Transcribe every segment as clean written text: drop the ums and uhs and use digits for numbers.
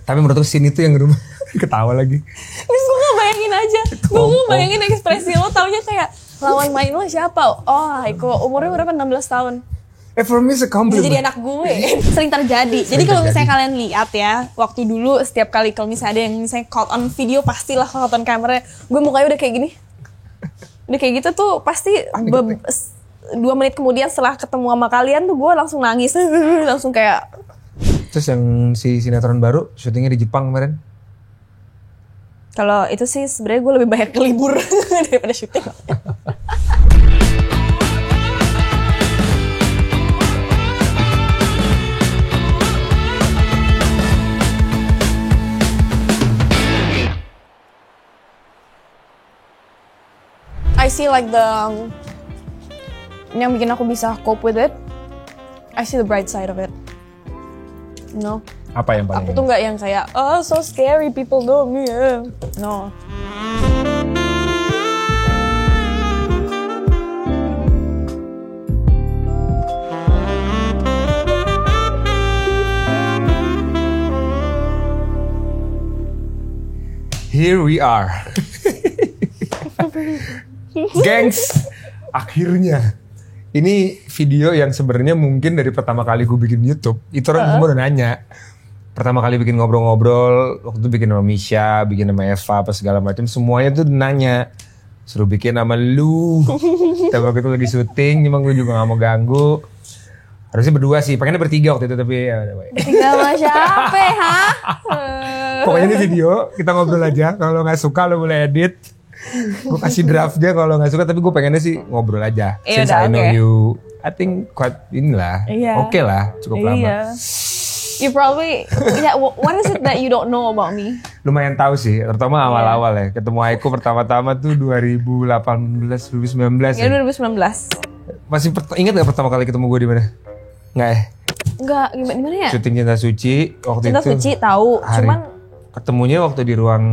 Tapi menurut gue scene itu yang rumah ketawa lagi. Terus gue gak bayangin aja. Gue bayangin ekspresi lo taunya kayak lawan main lo siapa? Oh Haiko, umurnya berapa? 16 tahun. For me it's a compliment. Bisa jadi anak gue. Sering terjadi. Jadi kalau misalnya kalian lihat ya, waktu dulu setiap kali kalau misalnya ada yang misalnya caught on video, pastilah caught on kamera, gue mukanya udah kayak gini. Udah kayak gitu tuh pasti 2 menit kemudian setelah ketemu sama kalian tuh gue langsung nangis. Langsung kayak. Terus yang si sinetron baru syutingnya di Jepang kemarin? Kalau itu sih sebenarnya gue lebih banyak ke libur daripada syuting. I see like yang bikin aku bisa cope with it. I see the bright side of it. You know? Apa yang paling? Aku tuh nggak yang kayak, oh so scary people know me. No. Here we are. Gengs, akhirnya. Ini video yang sebenarnya mungkin dari pertama kali gue bikin YouTube, itu orang semua udah nanya. Pertama kali bikin ngobrol-ngobrol, waktu itu bikin sama Misha, bikin sama Eva, apa segala macam, semuanya tuh nanya. Suruh bikin sama lu. Tapi waktu itu lagi syuting, emang gue juga gak mau ganggu. Harusnya berdua sih, pengennya bertiga waktu itu, tapi ya udah baik. Bertiga sama siapa ha? Pokoknya ini video, kita ngobrol aja. Kalau gak suka lo boleh edit. Gue kasih draftnya kalau nggak suka, tapi gue pengennya sih ngobrol aja. Since I know you, I think quite inilah, oke lah, cukup lama. You probably, what is it that you don't know about me? Lumayan tahu sih, terutama awal-awal ya. Ketemu Haiko pertama-tama tuh 2018, 2019 ya. 2019. Masih ingat nggak pertama kali ketemu gue di mana? Nggak ya? Nggak, gimana ya? Syuting Cinta Suci waktu Cinta itu. Suci tahu, cuman ketemunya waktu di ruang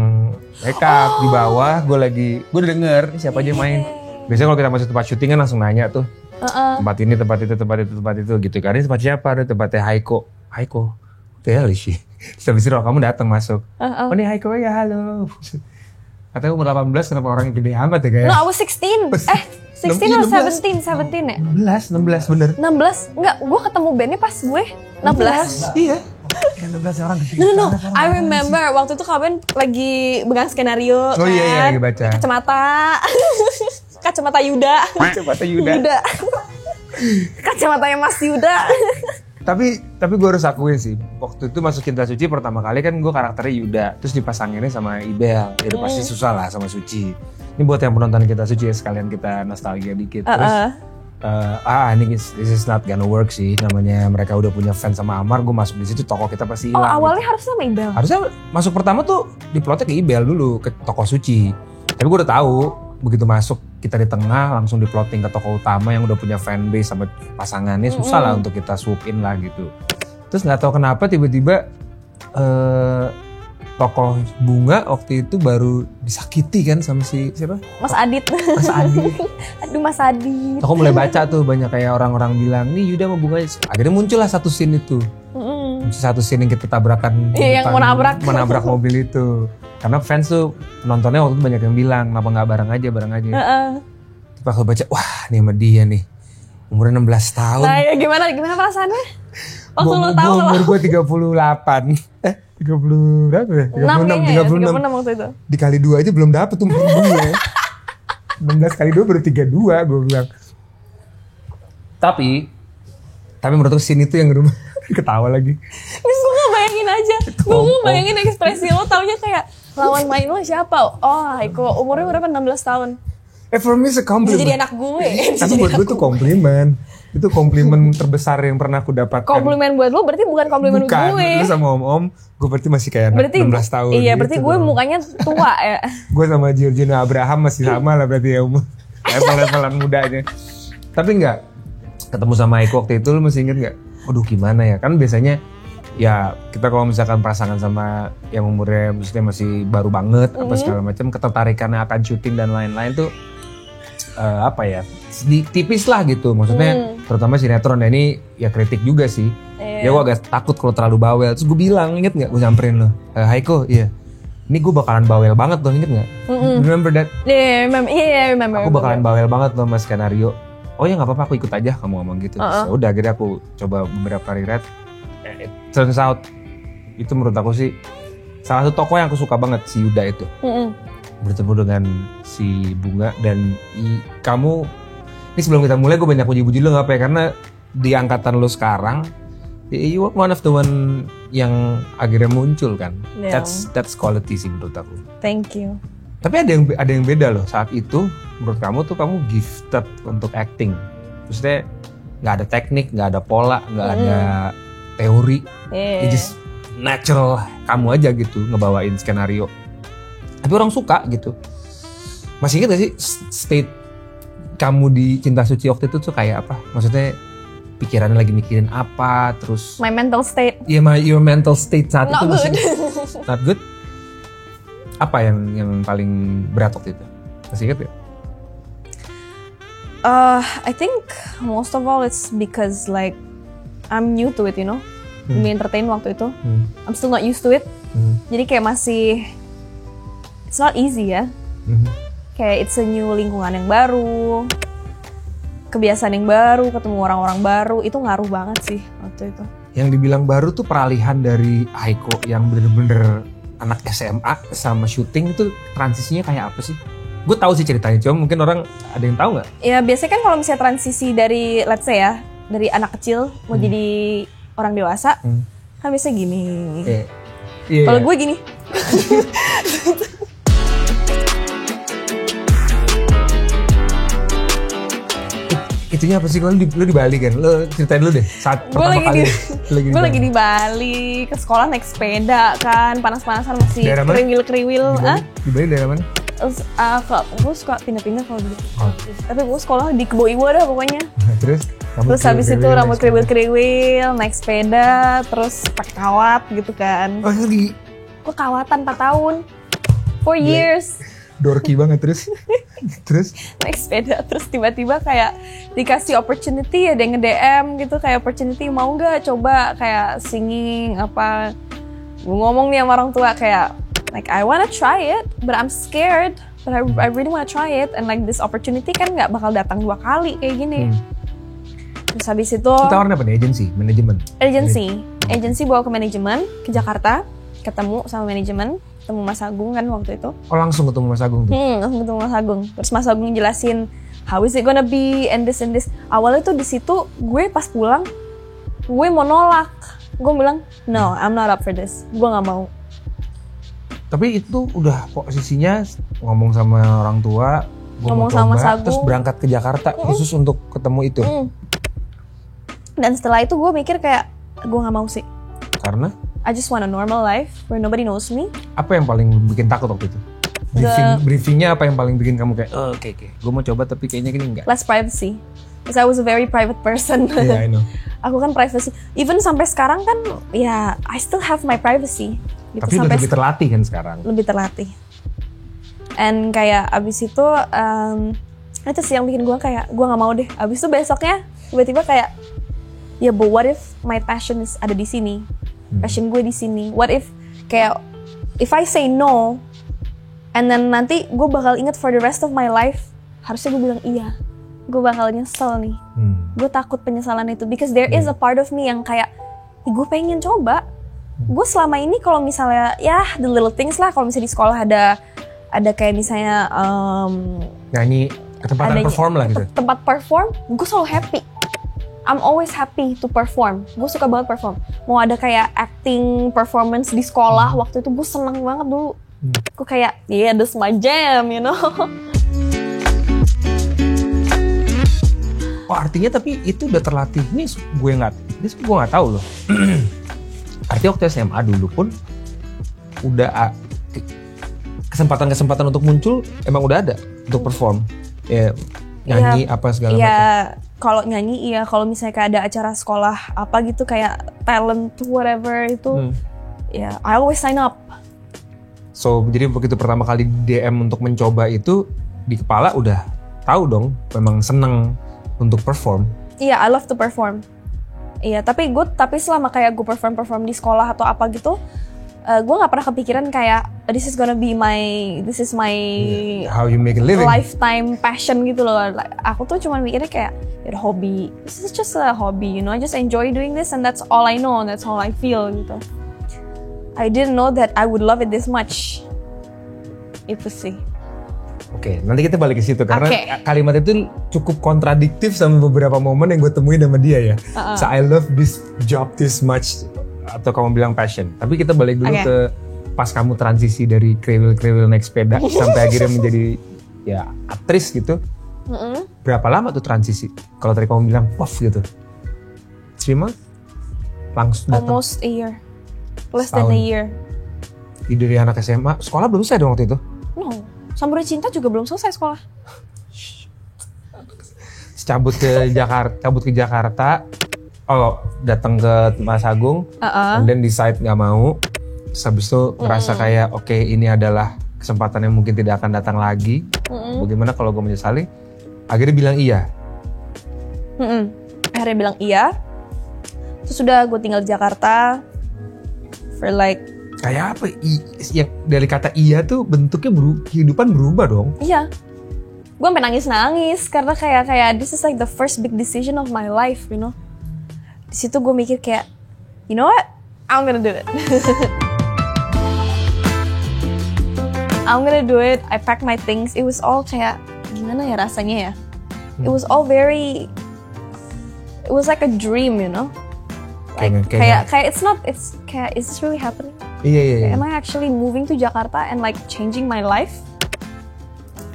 makeup di bawah, gue udah denger siapa aja yang main. Biasanya kalau kita masuk tempat syuting kan langsung nanya tuh, tempat ini, tempat itu gitu kan. Ini tempat siapa? Ada tempatnya Haiko. Tell sih. Habis itu kamu datang masuk. Oh ini Haiko ya, halo. Katanya umur 18, kenapa orangnya gede amat ya kayak? No, I was 16. 16 or 17 ya? 16 bener. 16? Enggak, gue ketemu Benny pas gue 16. Iya. No, I remember waktu itu kalian lagi pegang skenario. Oh iya, lagi baca. Kacamata Yuda. Kacamatanya Mas Yuda. Tapi gue harus akuin sih, waktu itu masuk Cinta Suci pertama kali kan gue karakternya Yuda, terus dipasanginnya sama Ibel. Ya udah pasti susah lah sama Suci. Ini buat yang penonton Cinta Suci ya, sekalian kita nostalgia dikit. Terus this is not gonna work sih, namanya mereka udah punya fans sama Amar, gue masuk di situ tokoh kita pasti hilang. Oh awalnya harusnya sama Ibel. Harusnya masuk pertama tuh diplotnya ke Ibel dulu, ke tokoh Suci. Tapi gue udah tahu begitu masuk kita di tengah langsung diplotting ke tokoh utama yang udah punya fanbase sama pasangannya, susah lah untuk kita swoop in lah gitu. Terus nggak tahu kenapa tiba-tiba tokoh Bunga waktu itu baru disakiti kan sama si siapa? Mas Adit. Aduh Mas Adit. Aku mulai baca tuh banyak kayak orang-orang bilang nih Yuda sama Bunga. Akhirnya muncullah satu scene itu. Satu scene yang kita tabrakan. Yang menabrak mobil itu. Karena fans tuh penontonnya waktu itu banyak yang bilang kenapa nggak bareng aja. Tapi aku baca, wah ini sama dia nih. Umurnya 16 tahun. Nah ya gimana perasaannya? Waktu lo tahu umur gue 38. 30 berapa ya? 36 waktu itu. Dikali 2 aja belum dapet umur gue. 16 kali 2 baru 32 gue bilang. Tapi menurut gue scene itu yang rumah ketawa lagi. Terus gue gak bayangin aja. Gue bayangin ekspresi lo taunya kayak lawan main lo siapa? Oh Haiko, umurnya berapa? 16 tahun. For me it's a compliment. Bisa jadi anak gue. Tapi buat gue itu komplimen. Itu komplimen terbesar yang pernah aku dapatkan. Komplimen buat lo berarti bukan komplimen gue. Bukan, sama om-om, gue berarti masih kayak anak 16 tahun. Iya, berarti gitu gue mukanya tua ya. Gue sama Georgina Abraham masih sama lah berarti ya umur. Level-levelan mudanya. Tapi enggak, ketemu sama Haiko waktu itu lo masih inget gak? Aduh gimana ya, kan biasanya ya kita kalau misalkan pasangan sama yang umurnya maksudnya masih baru banget apa segala macam, ketertarikannya akan syuting dan lain-lain tuh apa ya, tipis lah gitu maksudnya. terutama sinetron. Nah ini ya kritik juga sih. Ya gue agak takut kalau terlalu bawel. Terus gue bilang, inget gak gue nyamperin lo, Haiko, iya, ini gue bakalan bawel banget loh, inget gak? Remember that? Remember. Aku bakalan bawel banget loh mas skenario. Oh ya gak apa-apa, aku ikut aja, kamu ngomong gitu. Terus udah akhirnya aku coba beberapa kali read. It turns out, itu menurut aku sih salah satu tokoh yang aku suka banget, si Yuda itu. Bertemu dengan si Bunga dan kamu, ini sebelum kita mulai gue banyak puji-puji lo gak apa ya, karena di angkatan lo sekarang, you one of the one yang akhirnya muncul kan. Yeah. That's quality sih menurut aku. Thank you. Tapi ada yang beda loh. Saat itu menurut kamu tuh kamu gifted untuk acting. Maksudnya nggak ada teknik, nggak ada pola, nggak ada teori. It just natural kamu aja gitu ngebawain skenario. Tapi orang suka gitu. Masih ingat gak sih state kamu di Cinta Suci waktu itu tuh kayak apa? Maksudnya pikirannya lagi mikirin apa, terus My mental state. Iya, your mental state saat Not itu good. Not good. Apa yang paling berat waktu itu? Masih ingat ya? I think most of all it's because like I'm new to it, you know. Dunia entertain waktu itu. I'm still not used to it. Jadi kayak masih, it's not easy ya. Kayak it's a new lingkungan yang baru, kebiasaan yang baru, ketemu orang-orang baru, itu ngaruh banget sih waktu itu. Yang dibilang baru tuh peralihan dari Haiko yang bener-bener anak SMA sama syuting itu transisinya kayak apa sih? Gue tahu sih ceritanya, cuma mungkin orang ada yang tahu nggak? Ya biasanya kan kalau misalnya transisi dari, let's say ya, dari anak kecil mau jadi orang dewasa, kan biasanya gini. Kalau gue gini. Itunya apa sih? Lu di Bali kan? Lu ceritain dulu deh saat pertama kali. Gue lagi di Bali, ke sekolah naik sepeda kan, panas-panasan masih kriwil-kriwil. Di Bali daerah mana? Gue suka pindah-pindah kalau dulu. Tapi gue sekolah di Kebo Iwa dah pokoknya. Terus habis itu rambut kriwil-kriwil, naik sepeda, terus pakai kawat gitu kan. Oh lagi? Gue kawatan 4 tahun, 4 years. Dorky banget terus naik sepeda, terus tiba-tiba kayak dikasih opportunity, ada yang nge-DM gitu kayak opportunity, mau nggak coba kayak singing apa. Gue ngomong nih sama orang tua kayak like I wanna try it but I'm scared, but I really wanna try it, and like this opportunity kan nggak bakal datang 2 kali kayak gini. Terus habis itu tawaran apa nih? agency bawa ke manajemen ke Jakarta, ketemu sama manajemen, ketemu Mas Agung kan waktu itu. Oh langsung ketemu Mas Agung tuh? Langsung ketemu Mas Agung. Terus Mas Agung jelasin how is it gonna be and this. Awalnya tuh di situ gue pas pulang gue mau nolak. Gue bilang no, I'm not up for this. Gue nggak mau. Tapi itu udah posisinya ngomong sama orang tua, ngomong sama Mas Agung, terus berangkat ke Jakarta khusus untuk ketemu itu. Dan setelah itu gue mikir kayak gue nggak mau sih. Karena? I just want a normal life where nobody knows me. Apa yang paling bikin takut waktu itu? Briefingnya apa yang paling bikin kamu kayak oke, gue mau coba tapi kayaknya gini enggak? Less privacy. Because I was a very private person. Yeah, I know. Aku kan privacy. Even sampai sekarang kan ya I still have my privacy. Gitu. Tapi udah lebih terlatih kan sekarang? Lebih terlatih. And kayak abis itu itu sih yang bikin gue kayak gue nggak mau deh. Abis itu besoknya tiba-tiba kayak ya but what if my passion is ada di sini, passion gue di sini. What if kayak if I say no and then nanti gue bakal inget for the rest of my life, harusnya gue bilang iya, gue bakal nyesel nih. Gue takut penyesalan itu because there is a part of me yang kayak gue pengen coba. Gue selama ini kalau misalnya ya the little things lah, kalau misalnya di sekolah ada kayak misalnya nyanyi ke tempat perform lah gitu. Tempat perform, gue selalu happy. I'm always happy to perform. Gue suka banget perform. Mau ada kayak acting performance di sekolah, waktu itu gue seneng banget dulu. Gue kayak, yeah, that's my jam, you know. Oh artinya tapi itu udah terlatih. Ini gue nggak tahu loh. Artinya waktu SMA dulu pun udah kesempatan untuk muncul emang udah ada untuk perform. Ya nyanyi apa segala macam. Kalau nyanyi iya, kalau misalnya kayak ada acara sekolah apa gitu kayak talent whatever itu, ya I always sign up. So jadi begitu pertama kali DM untuk mencoba itu di kepala udah tahu dong, memang seneng untuk perform. Iya, I love to perform. Iya, tapi selama kayak gue perform di sekolah atau apa gitu, gue nggak pernah kepikiran kayak this is my How you make a living. lifetime passion gitu loh. Aku tuh cuma mikirnya kayak hobby. This is just a hobby, you know. I just enjoy doing this and that's all I know, and that's all I feel gitu. I didn't know that I would love it this much. Itu sih. Oke, nanti kita balik ke situ karena kalimat itu cukup kontradiktif sama beberapa momen yang gue temuin sama dia ya. So I love this job this much, atau kamu bilang passion. Tapi kita balik dulu ke pas kamu transisi dari kriwil-kriwil naik sepeda sampai akhirnya menjadi ya aktris gitu. Berapa lama tuh transisi? Kalau tadi kamu bilang puff gitu. 3 months? Langsung datang. Almost a year. Less than a year. Dari anak SMA, sekolah belum selesai dong waktu itu? No. Samudra Cinta juga belum selesai sekolah. Cabut ke Jakarta. Oh, datang ke Mas Agung. And then decide nggak mau. Terus habis itu ngerasa kayak oke, ini adalah kesempatan yang mungkin tidak akan datang lagi. Bagaimana kalau gue menyesali? Akhirnya bilang iya. Akhirnya bilang iya. Terus sudah gue tinggal di Jakarta for like kayak apa? Yang dari kata iya tuh bentuknya kehidupan berubah dong. Iya. Gue sampai nangis karena kayak this is like the first big decision of my life, you know. Di situ gue mikir kayak, you know what? I'm gonna do it. I'm gonna do it. I pack my things. It was all kayak gimana ya rasanya ya? It was all it was like a dream, you know. Like kayak it's is this really happening? Iya. Am I actually moving to Jakarta and like changing my life?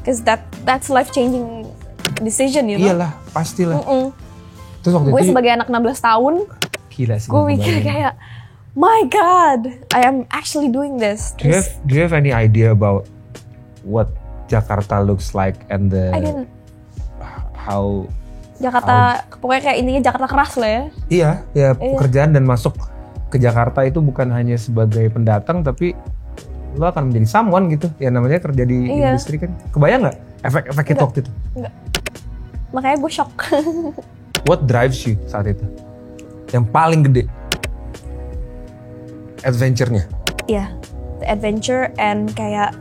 Because that's life changing decision, you know. Iyalah, pastilah. Terus waktu gue itu sebagai anak 16 tahun, gila sih. Gue mikir kayak, my God, I am actually doing this. Do you have any idea about what Jakarta looks like and I didn't. How Jakarta, pokoknya kayak intinya Jakarta keras lah ya. Iya, pekerjaan dan masuk ke Jakarta itu bukan hanya sebagai pendatang, tapi lo akan menjadi someone gitu. Ya namanya kerja di industri kan. Kebayang nggak efek-efek itu waktu itu? Enggak. Makanya gue shock. What drives you saat itu? Yang paling gede? Adventure-nya? Iya, the adventure and kayak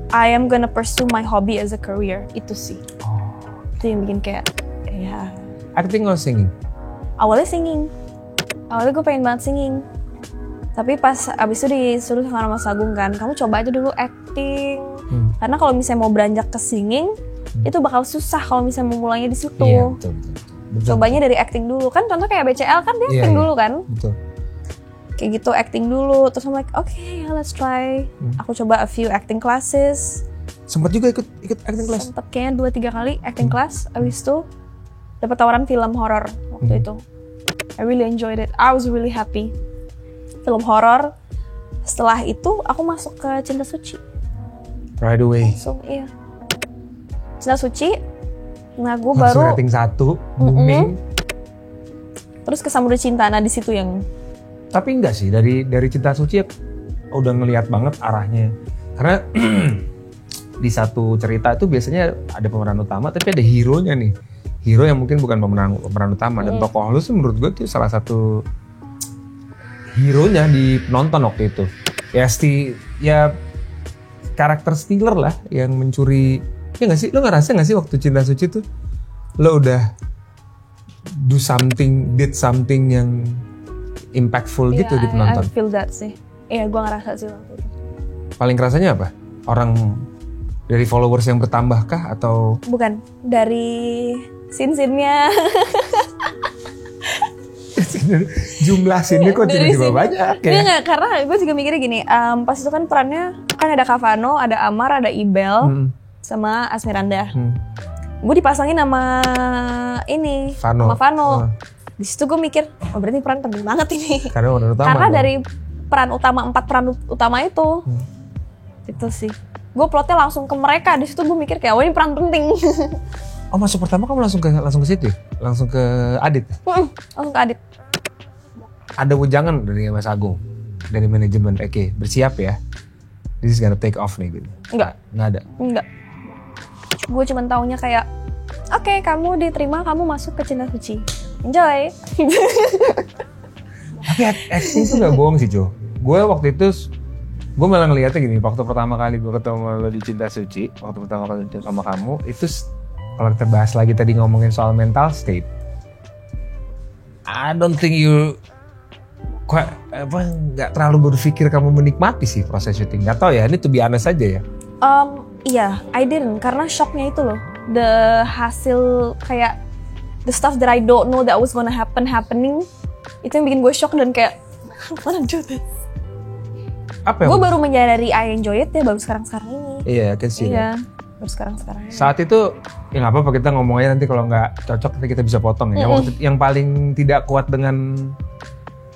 I am gonna pursue my hobby as a career. Itu sih. Itu yang bikin kayak ya. Acting or singing? Awalnya singing. Awalnya gue pengen banget singing. Tapi pas abis itu disuruh sama Mas Agung kan, kamu coba aja dulu acting. Karena kalau misalnya mau beranjak ke singing, itu bakal susah kalau misalnya mau mulainya di situ. Iya, betul. Cobanya dari acting dulu. Kan contoh kayak BCL kan dia acting dulu kan. Betul. Kayak gitu acting dulu. Terus I'm like, okay, let's try. Aku coba a few acting classes. Sempat juga ikut acting class? Sempet kayaknya 2-3 kali acting class. Abis itu dapat tawaran film horor waktu itu. I really enjoyed it. I was really happy. Film horor. Setelah itu aku masuk ke Cinta Suci. Right away. So iya. Cinta Suci. Nah gue langsung baru rating 1, booming. Terus ke Samudra Cinta. Nah di situ yang. Tapi enggak sih, dari Cinta Suci ya, udah ngelihat banget arahnya. Karena di satu cerita itu biasanya ada pemeran utama, tapi ada hero-nya nih. Hero yang mungkin bukan pemeran utama. Dan tokoh lu sih menurut gue tuh salah satu hero-nya di penonton waktu itu. Ya karakter stealer lah yang mencuri. Ya nggak sih? Lo ngerasa nggak sih waktu Cinta Suci tuh lo udah did something yang impactful gitu di penonton? I feel that sih. Iya, gue ngerasa sih waktu itu. Paling kerasanya apa? Orang dari followers yang bertambah kah atau? Bukan, dari scene-scene-nya. Jumlah scene-nya kok tiba-tiba banyak ya? Enggak, karena gue juga mikirnya gini, pas itu kan perannya kan ada Kavano, ada Amar, ada Ibel, sama Asmiranda. Gue dipasangin sama ini, sama Vano. Di situ gue mikir, oh berarti peran penting banget ini. Karena dari peran utama 4 peran utama itu, itu sih. Gue plotnya langsung ke mereka. Di situ gue mikir kayak, oh ini peran penting. Oh masuk pertama kamu langsung ke situ, langsung ke Adit. Langsung ke Adit. Ada wejangan dari Mas Agung, dari manajemen. Oke, bersiap ya. This is gonna take off nih gitu. Enggak. Nggak ada. Enggak. Gue cuma taunya kayak, oke, kamu diterima, kamu masuk ke Cinta Suci. Enjoy. Tapi acting tuh gak bohong sih Jo. Gue waktu itu, gue malah ngeliatnya gini, waktu pertama kali gue ketemu lo di Cinta Suci, waktu pertama kali sama kamu, itu kalau kita bahas lagi tadi ngomongin soal mental state, I don't think you nggak terlalu berpikir kamu menikmati sih proses syuting. Gak tau ya, ini to be honest aja ya. Iya, I didn't, karena shocknya itu loh, the hasil kayak the stuff that I don't know that was gonna happening, itu yang bikin gue shock dan kayak I wanna do this. Apa Gue baru menyadari I enjoy it ya baru sekarang ini. Iya, I can see that. Baru sekarang ini. Saat itu ya nggak apa-apa, kita ngomong aja, nanti kalau nggak cocok nanti kita bisa potong ya. Yang paling tidak kuat dengan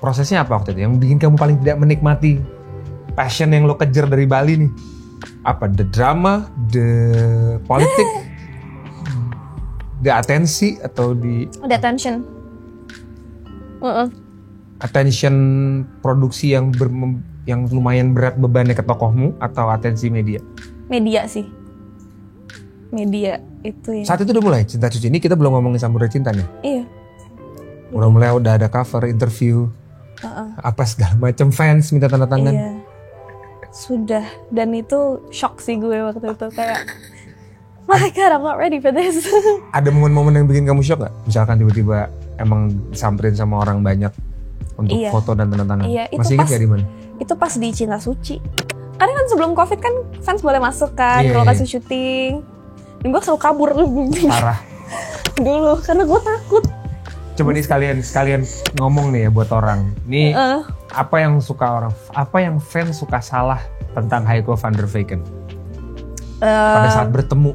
prosesnya apa waktu itu? Yang bikin kamu paling tidak menikmati passion yang lo kejar dari Bali nih? Apa? The drama, the politik, the atensi, atau the attention. Attention produksi yang lumayan berat bebannya ke tokohmu, atau atensi media? Media sih. Media itu ya. Saat itu udah mulai Cinta Suci, ini kita belum ngomongin Samudra Cinta nih. Iya. Udah ada cover, interview, apa segala macam, fans minta tanda tangan. Iya. Sudah, dan itu shock sih gue waktu itu kayak, my God, I'm not ready for this. Ada momen-momen yang bikin kamu shock gak? Misalkan tiba-tiba emang disamperin sama orang banyak untuk foto dan tanda tangan. Iya, masih ingat gak di mana? Itu pas di Cinta Suci. Karena kan sebelum COVID kan fans boleh masuk kan ke lokasi syuting. Dan gue selalu kabur. Parah. Dulu, karena gue takut. Coba nih sekalian ngomong nih ya buat orang. Nih apa yang fans suka salah tentang Heiko van der Veken pada saat bertemu?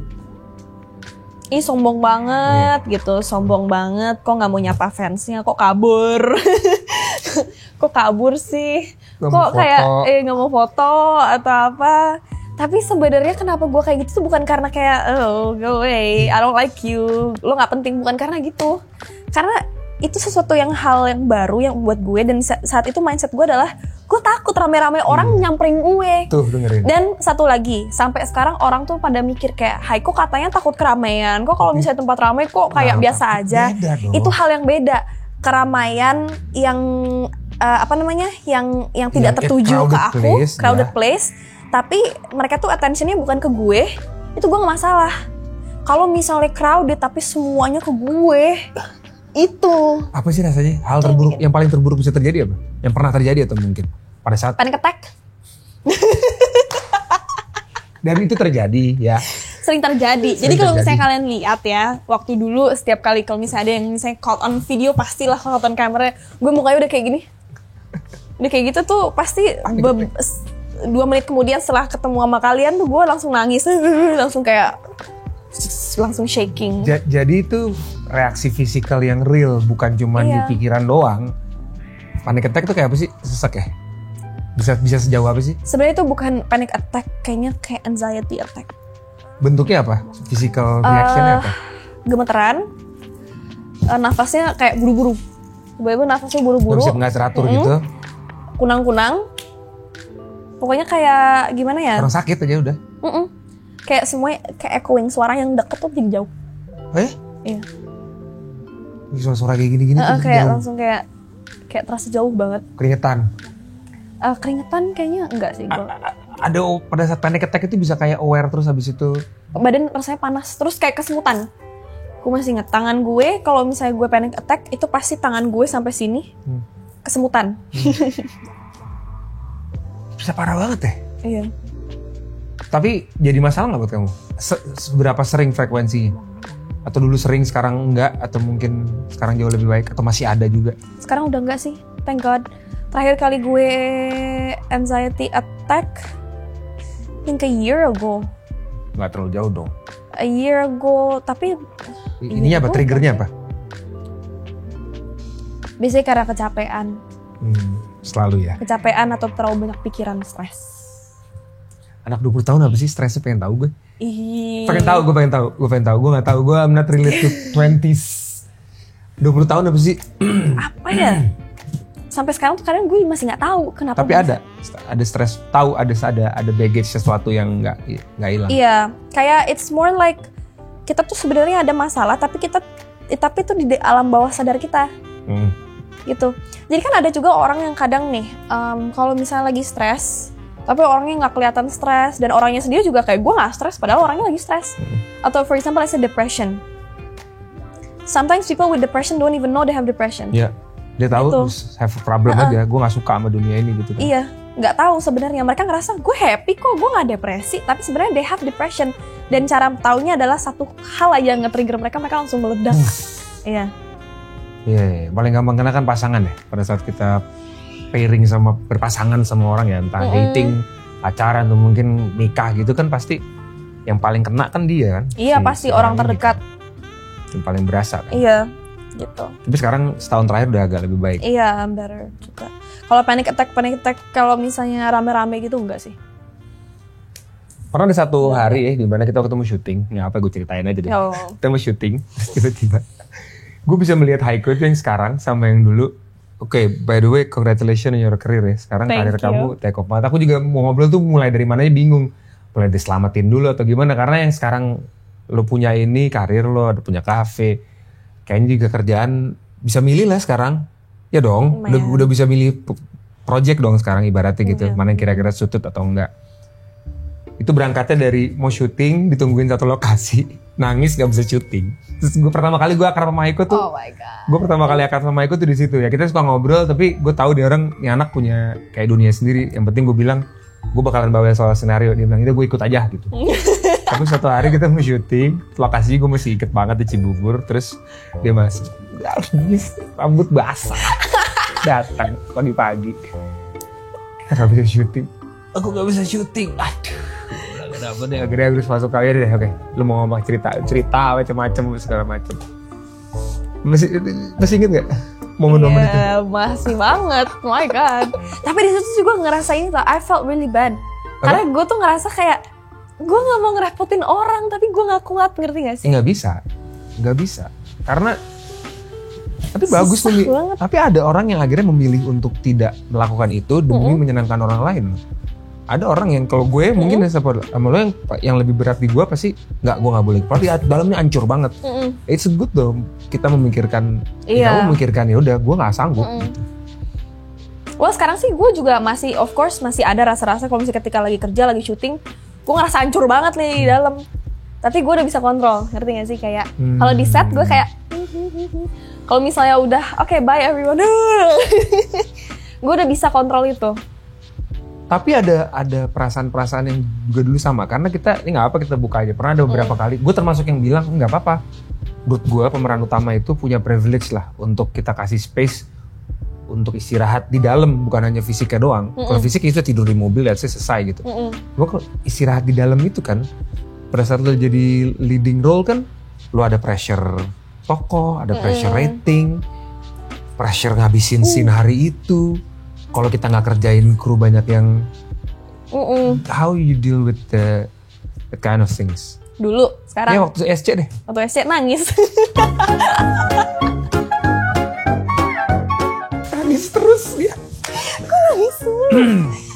Ih, sombong banget gitu, sombong banget. Kok nggak mau nyapa fansnya? Kok kabur? Kok kabur sih? Kok kayak nggak mau foto atau apa? Tapi sebenarnya kenapa gue kayak gitu tuh bukan karena kayak go away, I don't like you, lo nggak penting, bukan karena gitu. Karena itu sesuatu hal yang baru yang buat gue, dan saat itu mindset gue adalah gue takut rame-rame orang nyamperin gue. Tuh dengerin. Dan satu lagi, sampai sekarang orang tuh pada mikir kayak, hai kok katanya takut keramaian, kok kalau misalnya tempat ramai kok kayak biasa aja. Itu hal yang beda. Keramaian yang yang tidak tertuju ke aku, crowded place. Tapi mereka tuh attentionnya bukan ke gue, itu gue gak masalah. Kalau misalnya crowded tapi semuanya ke gue, itu. Apa sih rasanya? Hal terburuk, yang paling terburuk bisa terjadi apa? Yang pernah terjadi atau mungkin pada saat panic attack. Dan itu terjadi ya. Sering terjadi. Jadi kalau misalnya kalian lihat ya, waktu dulu setiap kali kalau misalnya ada yang misalnya caught on video, pastilah caught on kamera, gue mukanya udah kayak gini. Udah kayak gitu tuh pasti 2 menit kemudian setelah ketemu sama kalian tuh gue langsung nangis, langsung shaking. Jadi itu reaksi fisikal yang real, bukan cuma di pikiran doang. Panic attack tuh kayak apa sih? Sesek ya? Bisa sejauh apa sih? Sebenarnya itu bukan panic attack, kayaknya kayak anxiety attack. Bentuknya apa? Physical reactionnya apa? Gemeteran, nafasnya kayak buru-buru. Tiba-tiba nafasnya buru-buru. Bisa nggak teratur gitu? Kunang-kunang. Pokoknya kayak gimana ya? Orang sakit aja udah. Kayak semuanya kayak echoing, suara yang deket tuh jadi jauh. Iya. Suara-suara kayak gini-gini tuh kayak jauh. Langsung kayak terasa jauh banget. Keringetan. Keringetan kayaknya enggak sih. Ada pada saat panic attack itu bisa kayak aware terus habis itu. Badan rasanya panas, terus kayak kesemutan. Gue masih inget tangan gue, kalau misalnya gue panic attack itu pasti tangan gue sampai sini kesemutan. Bisa parah banget ya? Iya. Tapi jadi masalah nggak buat kamu? Seberapa sering frekuensinya? Atau dulu sering, sekarang enggak? Atau mungkin sekarang jauh lebih baik? Atau masih ada juga? Sekarang udah enggak sih, thank God. Terakhir kali gue anxiety attack, I think a year ago. Nggak terlalu jauh dong. A year ago, tapi... Ininya apa? Triggernya apa? Biasanya karena kecapean. Selalu ya? Kecapean atau terlalu banyak pikiran, stres. Anak 20 tahun apa sih stresnya, pengen tahu gue? Gue pengen tahu. Gue nggak tahu. Gue I'm not relate to 20s. 20 tahun apa sih? Apa ya? Sampai sekarang tuh kadang gue masih nggak tahu kenapa. Tapi ada stres, tahu ada baggage sesuatu yang nggak hilang. Iya, kayak it's more like kita tuh sebenarnya ada masalah, tapi itu di alam bawah sadar kita. Gitu. Jadi kan ada juga orang yang kadang nih, kalau misalnya lagi stres, tapi orangnya nggak kelihatan stres, dan orangnya sendiri juga kayak gue nggak stres, padahal orangnya lagi stres. Atau for example, let's say depression. Sometimes people with depression don't even know they have depression. Iya, dia tahu gitu. Have a problem aja, gue nggak suka sama dunia ini gitu kan. Iya, nggak tahu sebenarnya, mereka ngerasa gue happy kok, gue nggak depresi, tapi sebenarnya they have depression. Dan cara taunya adalah satu hal aja yang nge-trigger mereka langsung meledak. Iya. Iya, paling gampang kena kan pasangan ya. Pada saat kita pairing sama berpasangan sama orang ya, entah dating, pacaran atau mungkin nikah gitu kan, pasti yang paling kena kan dia kan. Iya, pasti orang terdekat. Kan. Yang paling berasa kan. Iya, gitu. Tapi sekarang setahun terakhir udah agak lebih baik. Iya, better juga. Kalau panic attack kalau misalnya rame-rame gitu enggak sih? Pernah ada satu hari ya, di mana kita ketemu syuting. Nggak apa, gue ceritain aja deh. Kita mau syuting, tiba-tiba gue bisa melihat Haiko itu yang sekarang sama yang dulu. Oke, by the way, congratulations on your career ya. Sekarang karir kamu take off banget. Aku juga mau ngobrol tuh mulai dari mana aja bingung. Mulai diselamatin dulu atau gimana. Karena yang sekarang lo punya ini, karir lo, ada punya kafe. Kayaknya juga kerjaan bisa milih lah sekarang. Ya dong, udah bisa milih project dong sekarang ibaratnya gitu. Mana yang kira-kira sutut atau enggak. Itu berangkatnya dari mau syuting, ditungguin satu lokasi, nangis gak bisa syuting. Terus pertama kali gue akrab sama Haiko tuh, gue pertama kali akrab sama Haiko tuh di situ ya. Kita suka ngobrol, tapi gue tahu dia orang, ini anak punya kayak dunia sendiri. Yang penting gue bilang, gue bakalan bawa soal senario. Dia bilang, itu gue ikut aja gitu. Tapi satu hari kita mau syuting, lokasi gue masih inget banget di Cibubur. Terus dia masih, rambut basah, datang pagi-pagi. Kita gak bisa syuting. Aku gak bisa syuting, aduh. Apa deh, akhirnya harus masuk kali deh. Oke, lu mau ngomong cerita macam-macam segala macam. Masih inget nggak momen-momen itu? Masih banget, oh my god. Tapi di situ juga ngerasain tuh, I felt really bad. Karena gue tuh ngerasa kayak gue nggak mau ngerepotin orang, tapi gue nggak kuat, ngerti nggak sih? Nggak bisa. Karena tapi bagus tuh. Tapi ada orang yang akhirnya memilih untuk tidak melakukan itu demi menyenangkan orang lain. Ada orang yang kalau gue mungkin sama lo yang lebih berat di gue pasti gue nggak boleh. Tapi dalamnya hancur banget. It's good though kita memikirkan. Kamu memikirkan ya udah gue nggak sanggup. Gitu. Well sekarang sih gue juga masih of course masih ada rasa-rasa kalau misalnya ketika lagi kerja lagi syuting gue ngerasa hancur banget nih di dalam. Tapi gue udah bisa kontrol, ngerti gak sih kayak kalau di set gue kayak kalau misalnya udah oke, bye everyone. Gue udah bisa kontrol itu. Tapi ada perasaan-perasaan yang juga dulu sama. Karena kita, ini gak apa kita buka aja. Pernah ada beberapa kali, gue termasuk yang bilang gak apa-apa. Menurut gue pemeran utama itu punya privilege lah untuk kita kasih space untuk istirahat di dalam, bukan hanya fisiknya doang. Kalau fisik itu tidur di mobil, ya selesai gitu. Gue kalau istirahat di dalam itu kan, pada saat lo jadi leading role kan, lo ada pressure tokoh, ada pressure rating, pressure ngabisin scene hari itu. Kalau kita nggak kerjain kru banyak yang, how you deal with the kind of things? Dulu, sekarang. Ya waktu SC deh. Waktu SC nangis. Nangis terus ya. Kok nangis?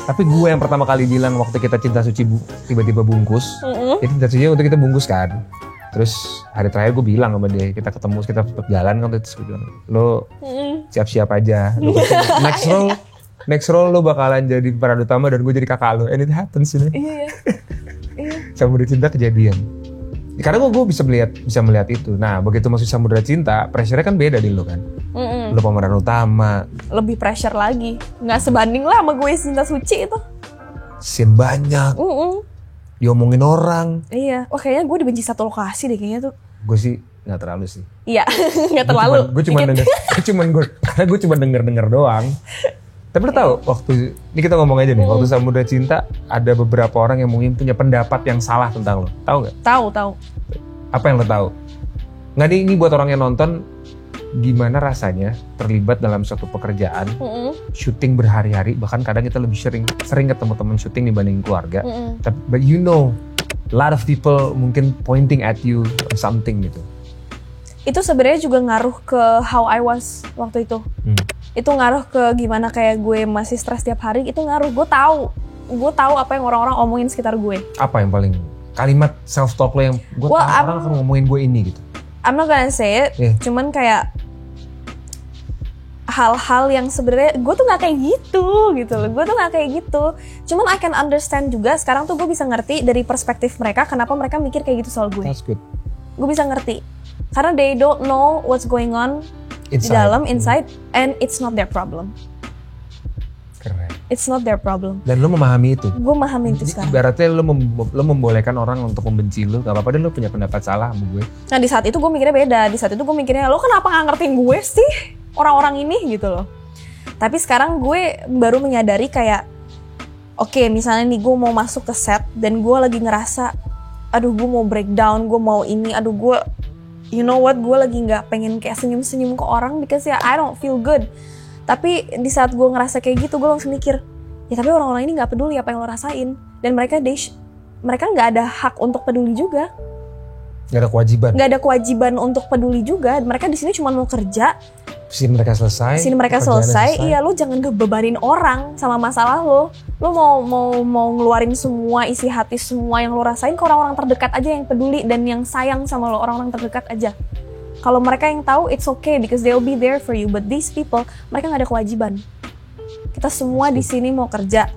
Tapi gue yang pertama kali bilang waktu kita Cinta Suci tiba-tiba bungkus. Jadi Cinta Suci waktu kita bungkus kan. Terus hari terakhir gue bilang sama dia, kita ketemu, kita jalan kan, terus gue bilang, lo siap-siap aja. Lo next role lo bakalan jadi peran utama dan gue jadi kakak lo. And it happens ini. Iya. Samudra Cinta kejadian. Karena gue bisa melihat itu. Nah begitu masuk Samudra Cinta, pressure-nya kan beda di lo kan. Lo pemeran utama. Lebih pressure lagi. Nggak sebanding lah sama gue Cinta Suci itu. Scene banyak. Diomongin orang. Iya. Wah kayaknya gue dibenci satu lokasi deh kayaknya tuh. Gue sih nggak terlalu sih. Iya nggak terlalu. Gue cuma denger doang. Tapi lo tahu waktu ini kita ngomong aja nih, waktu Samudra Cinta ada beberapa orang yang mungkin punya pendapat yang salah tentang lo, tahu nggak? Tahu. Apa yang lo tahu? Nggak, ini buat orang yang nonton, gimana rasanya terlibat dalam suatu pekerjaan, syuting berhari-hari, bahkan kadang kita lebih sering ketemu teman syuting dibanding keluarga. But you know, a lot of people mungkin pointing at you or something gitu. Itu sebenarnya juga ngaruh ke how I was waktu itu. Itu ngaruh ke gimana kayak gue masih stres tiap hari, itu ngaruh. Gue tahu apa yang orang-orang omongin sekitar gue. Apa yang paling kalimat self talk lo yang gue tahu orang akan ngomongin gue ini gitu? I'm not gonna say it, cuman kayak hal-hal yang sebenarnya gue tuh nggak kayak gitu loh, gue tuh nggak kayak gitu. Cuman I can understand juga sekarang tuh gue bisa ngerti dari perspektif mereka kenapa mereka mikir kayak gitu soal gue. That's good. Gue bisa ngerti karena they don't know what's going on di dalam inside and it's not their problem. Keren. It's not their problem. Dan lo memahami itu. Gue memahami itu sekarang. Ibaratnya lo membolehkan orang untuk membenci lo, gak apa-apa deh lo punya pendapat salah sama gue. Nah di saat itu gue mikirnya beda. Di saat itu gue mikirnya lo kenapa gak ngertiin gue sih orang-orang ini gitu loh. Tapi sekarang gue baru menyadari kayak oke, misalnya nih gue mau masuk ke set dan gue lagi ngerasa aduh gue mau breakdown, gue mau ini, aduh gue you know what, gue lagi gak pengen kayak senyum-senyum ke orang because ya I don't feel good. Tapi di saat gue ngerasa kayak gitu gue langsung mikir ya tapi orang-orang ini gak peduli apa yang lo rasain. Dan mereka gak ada hak untuk peduli juga. Gak ada kewajiban. Gak ada kewajiban untuk peduli juga. Mereka di sini cuma mau kerja. Sini mereka selesai. Iya, lo jangan ngebebanin orang sama masalah lo. Lo mau ngeluarin semua isi hati semua yang lo rasain ke orang-orang terdekat aja yang peduli dan yang sayang sama lo, orang-orang terdekat aja. Kalau mereka yang tahu, it's okay because they'll be there for you. But these people, mereka nggak ada kewajiban. Kita semua di sini mau kerja.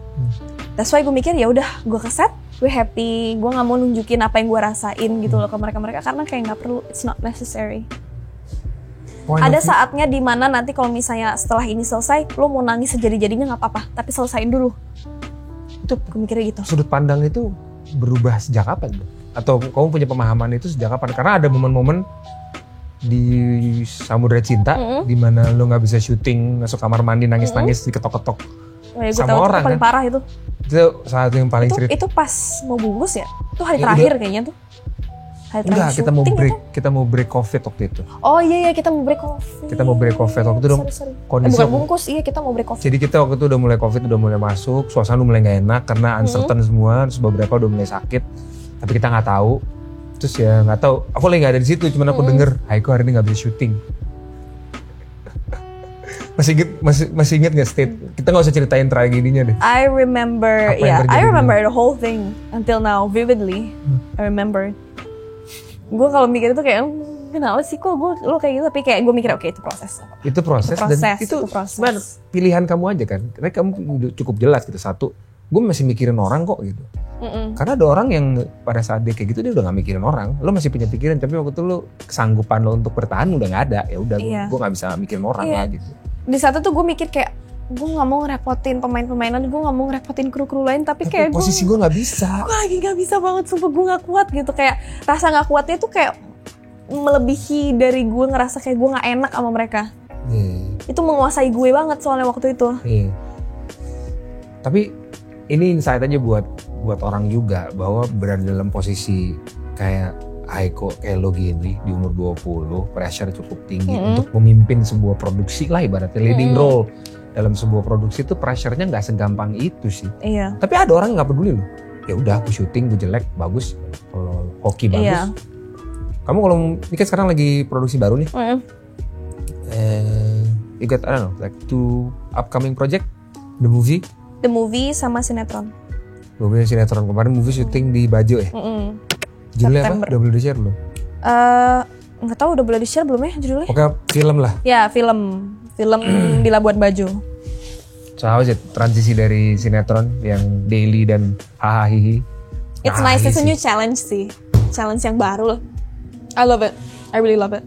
That's why gue mikir ya udah, gue ke set, gue happy, gue nggak mau nunjukin apa yang gue rasain gitu loh ke mereka karena kayak nggak perlu, it's not necessary. Ada saatnya dimana nanti kalau misalnya setelah ini selesai, lo mau nangis sejadi-jadinya nggak apa-apa, tapi selesaiin dulu. Itu gue mikirnya gitu. Sudut pandang itu berubah sejak kapan? Atau kamu punya pemahaman itu sejak kapan? Karena ada momen-momen di Samudra Cinta di mana lo nggak bisa syuting, masuk kamar mandi nangis-nangis diketok-ketok sama orang. Itu paling parah itu. Itu saat yang paling cerita. Itu pas mau bungkus ya? Itu hari terakhir kayaknya tuh. Enggak, kita mau break COVID waktu itu. Oh iya kita mau break COVID. Kita mau break COVID waktu itu dong. Kondisi bukan bungkus, kita mau break COVID. Jadi kita waktu itu udah mulai COVID, udah mulai masuk, suasana udah mulai gak enak karena uncertain semua, terus beberapa udah mulai sakit. Tapi kita nggak tahu. Terus ya nggak tahu. Aku lagi nggak ada di situ, cuman aku denger, Haiko hari ini nggak bisa syuting. masih inget nggak state? Kita nggak usah ceritain tragedinya deh. I remember, I remember the whole thing until now vividly. I remember. Gue kalau mikir itu kayak kenapa sih kok lo kayak gitu, tapi kayak gue mikir oke, itu proses. Itu proses. Dan itu pilihan kamu aja kan. Karena kamu cukup jelas gitu. Satu, gue masih mikirin orang kok gitu. Karena ada orang yang pada saat dia kayak gitu dia udah gak mikirin orang. Lo masih punya pikiran, tapi waktu itu lo kesanggupan lo untuk bertahan udah gak ada. Ya udah, gue gak bisa mikirin orang lah gitu. Di saat itu gue mikir kayak gue gak mau ngerepotin pemain-pemainan, gue gak mau ngerepotin kru-kru lain, tapi kayak posisi gue gak bisa. Gue lagi gak bisa banget, sumpah gue gak kuat gitu. Kayak rasa gak kuatnya tuh kayak melebihi dari gue ngerasa kayak gue gak enak sama mereka. Itu menguasai gue banget soalnya waktu itu. Tapi ini insight aja buat orang juga, bahwa berada dalam posisi kayak Haiko, kayak lo gini di umur 20, pressure cukup tinggi untuk memimpin sebuah produksi lah, ibaratnya leading role dalam sebuah produksi itu pressure-nya nggak segampang itu sih. Iya. Tapi ada orang nggak peduli loh. Ya udah, aku syuting, gue jelek, bagus. Kalau hoki bagus. Iya. Kamu kalau ini kan sekarang lagi produksi baru nih. You got, I don't know, like 2 upcoming project, the movie sama sinetron. Movie sinetron kemarin, movie syuting di Bajo ya. Judulnya apa? Udah boleh di-share belum? Nggak tahu, udah boleh di-share belum ya judulnya? Pokoknya film lah. Ya, film di Labuan Bajo. So how is it? Transisi dari sinetron yang daily dan hahaha. It's nice, it's a new challenge sih. Challenge yang baru loh. I love it. I really love it.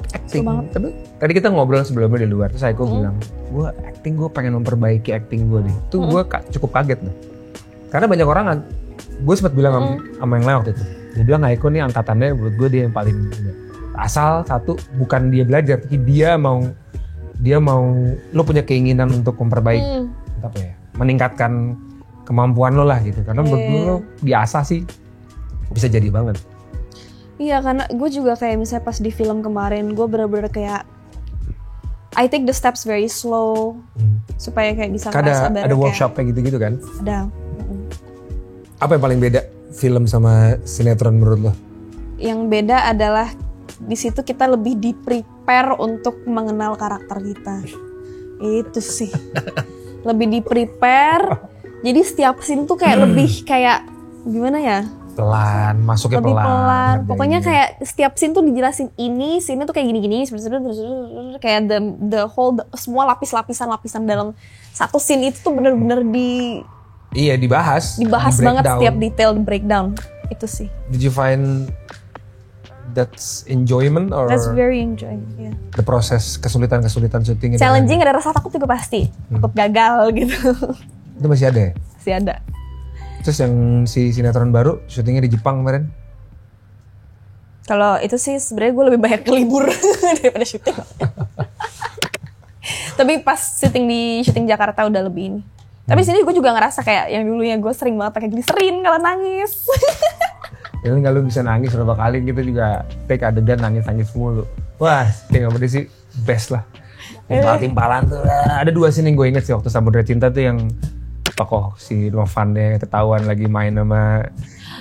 Acting. Tapi tadi kita ngobrol sebelumnya di luar, terus aku bilang, gue pengen memperbaiki acting gue nih. Itu gue cukup kaget loh. Karena banyak orang, gue sempat bilang sama yang lain waktu itu. Dia bilang Haiko nih angkatannya menurut gue dia yang paling asal. Satu, bukan dia belajar, tapi dia mau lo punya keinginan untuk memperbaiki apa ya, meningkatkan kemampuan lo lah gitu. Karena menurut gue lo diasah sih bisa jadi banget. Iya, karena gue juga kayak misalnya pas di film kemarin gue bener-bener kayak I take the steps very slow supaya kayak bisa ada workshop kayak gitu-gitu kan? Ada. Apa yang paling beda film sama sinetron menurut lo? Yang beda adalah di situ kita lebih di-prepare untuk mengenal karakter kita. Itu sih. Lebih di-prepare. Jadi setiap scene tuh kayak lebih kayak gimana ya? pelan, masuknya lebih pelan. Pokoknya ngerjainnya. kayak setiap scene tuh dijelasin ini tuh kayak gini-gini, kayak the whole semua lapis-lapisan dalam satu scene itu tuh bener-bener Iya dibahas banget breakdown. setiap detail di breakdown itu sih. Did you find that's enjoyment or That's very enjoying. Yeah. the proses kesulitan syuting? Challenging, ada rasa takut juga pasti, takut gagal gitu. Itu masih ada ya? Masih ada. Terus yang si sinetron baru syutingnya di Jepang kemarin? Kalau itu sih sebenarnya gue lebih banyak libur daripada syuting. Tapi pas syuting Jakarta udah lebih ini. Tapi sini gue juga ngerasa kayak yang dulunya gue sering banget pakai gliserin kalau nangis. Ya kan kalau bisa nangis berapa kali kita juga take adegan nangis mulu. Wah, kayak apa sih best lah. Timpal-timpalan tuh. Ada 2 scene yang gue inget sih waktu Samudra Cinta tuh yang tokoh si Novannya ketahuan lagi main sama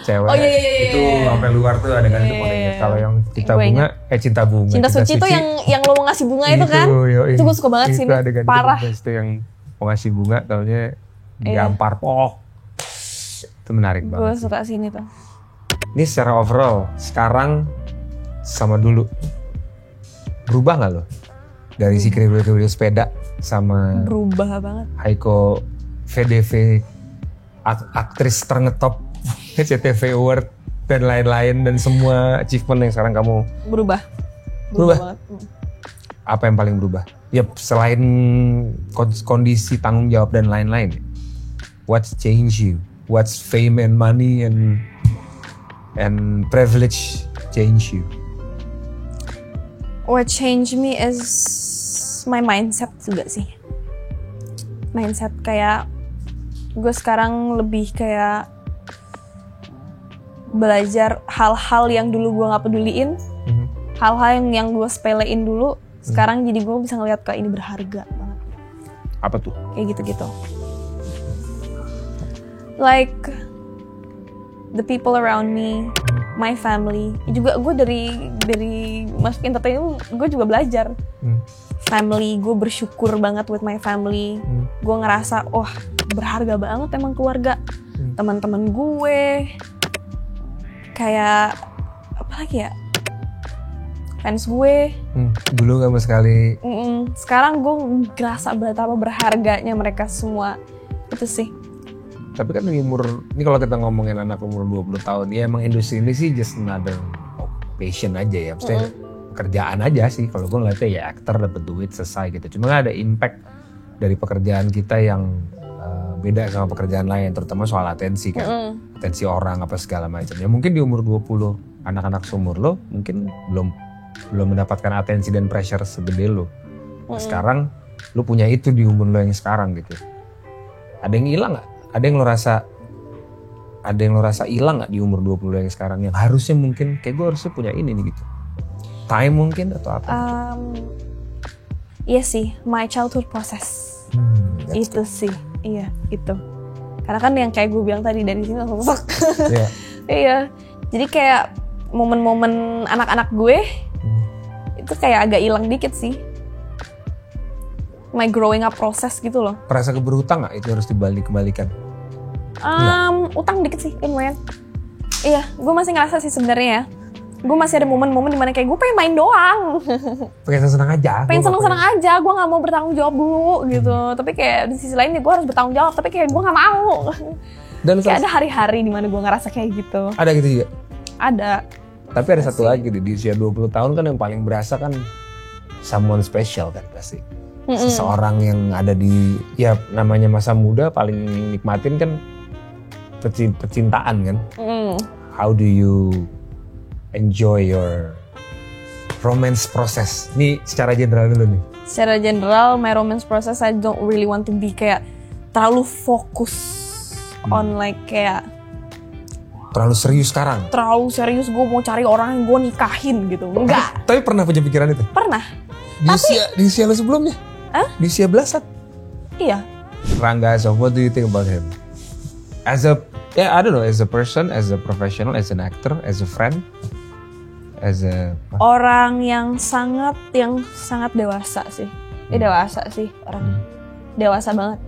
cewek. Oh iya. Itu sampai luar tuh ada kan itu mau inget. Kalau yang Cinta Bunga. Cinta Suci tuh yang lo mau ngasih bunga itu kan? Itu gue suka banget sih. Itu adegan Parah. itu yang mau ngasih bunga taunya diampar Itu menarik banget. Gue suka sini tuh. Ini secara overall, sekarang sama dulu, berubah nggak lo? Dari si kriwil sepeda sama Berubah banget. Haiko VDV, aktris terngetop SCTV Award dan lain-lain dan semua achievement yang sekarang kamu Berubah Berubah? banget. apa yang paling berubah? Yap, selain kondisi tanggung jawab dan lain-lain, what's changed you? What's fame and money and privilege change you? What changed me is my mindset juga sih. Mindset kayak gue sekarang lebih kayak belajar hal-hal yang dulu gue nggak peduliin, hal-hal yang gue sepelein dulu. Sekarang jadi gue bisa ngeliat kayak ini berharga banget. Apa tuh? Kayak gitu-gitu. Like the people around me, my family. Juga gue dari masuk entertainment gue juga belajar. Family, gue bersyukur banget with my family. Gue ngerasa, berharga banget emang keluarga. Teman-teman gue, kayak apa lagi ya? Fans gue. Dulu gak sama sekali. Sekarang gue ngerasa betapa berharganya mereka semua. Itu sih. Tapi kan ini kalau kita ngomongin anak umur 20 tahun, ya emang industri ini sih just another passion aja ya. Maksudnya kerjaan aja sih. Kalau gue ngeliatnya ya aktor dapet duit selesai gitu. Cuma ada impact dari pekerjaan kita yang beda sama pekerjaan lain. Terutama soal atensi kan. Atensi orang apa segala macam. Ya mungkin di umur 20, anak-anak seumur lo mungkin belum mendapatkan atensi dan pressure segede lo. Sekarang lo punya itu di umur lo yang sekarang gitu. Ada yang hilang gak? Ada yang lo rasa hilang gak di umur 20 yang sekarang yang harusnya mungkin kayak gue harusnya punya ini nih gitu. Time mungkin atau apa? Iya sih, my childhood process. Itu sih, iya itu. Karena kan yang kayak gue bilang tadi dari sini langsung sok. Iya. Jadi kayak momen-momen anak-anak gue itu kayak agak hilang dikit sih. My growing up process gitu loh. Perasa keberhutang gak itu harus kembalikan? Utang dikit sih, lumayan. Iya, gue masih ngerasa sih sebenarnya ya. Gue masih ada momen-momen dimana kayak gue pengen main doang. Pengen senang aja. Pengen senang-senang aja, gue gak mau bertanggung jawab dulu gitu. Tapi kayak di sisi lain gue harus bertanggung jawab, tapi kayak gue gak mau. Dan kayak ada hari-hari dimana gue ngerasa kayak gitu. Ada gitu juga? Ada. Tapi ada satu lagi di usia 20 tahun kan yang paling berasa kan someone special kan pasti. Seseorang yang ada di, ya namanya masa muda paling nikmatin kan percintaan kan. How do you enjoy your romance process? Ini secara general dulu nih. Secara general, my romance process I don't really want to be kayak terlalu fokus on like kayak terlalu serius sekarang. Terlalu serius gue mau cari orang yang gue nikahin gitu. Enggak. Tapi pernah punya pikiran itu? Pernah. Di usia lo sebelumnya? Di usia belasan? Iya. Rangga Azov, what do you think about him? As a, I don't know, as a person, as a professional, as an actor, as a friend, as a... Orang yang sangat dewasa sih. Dia dewasa sih orangnya. Dewasa banget.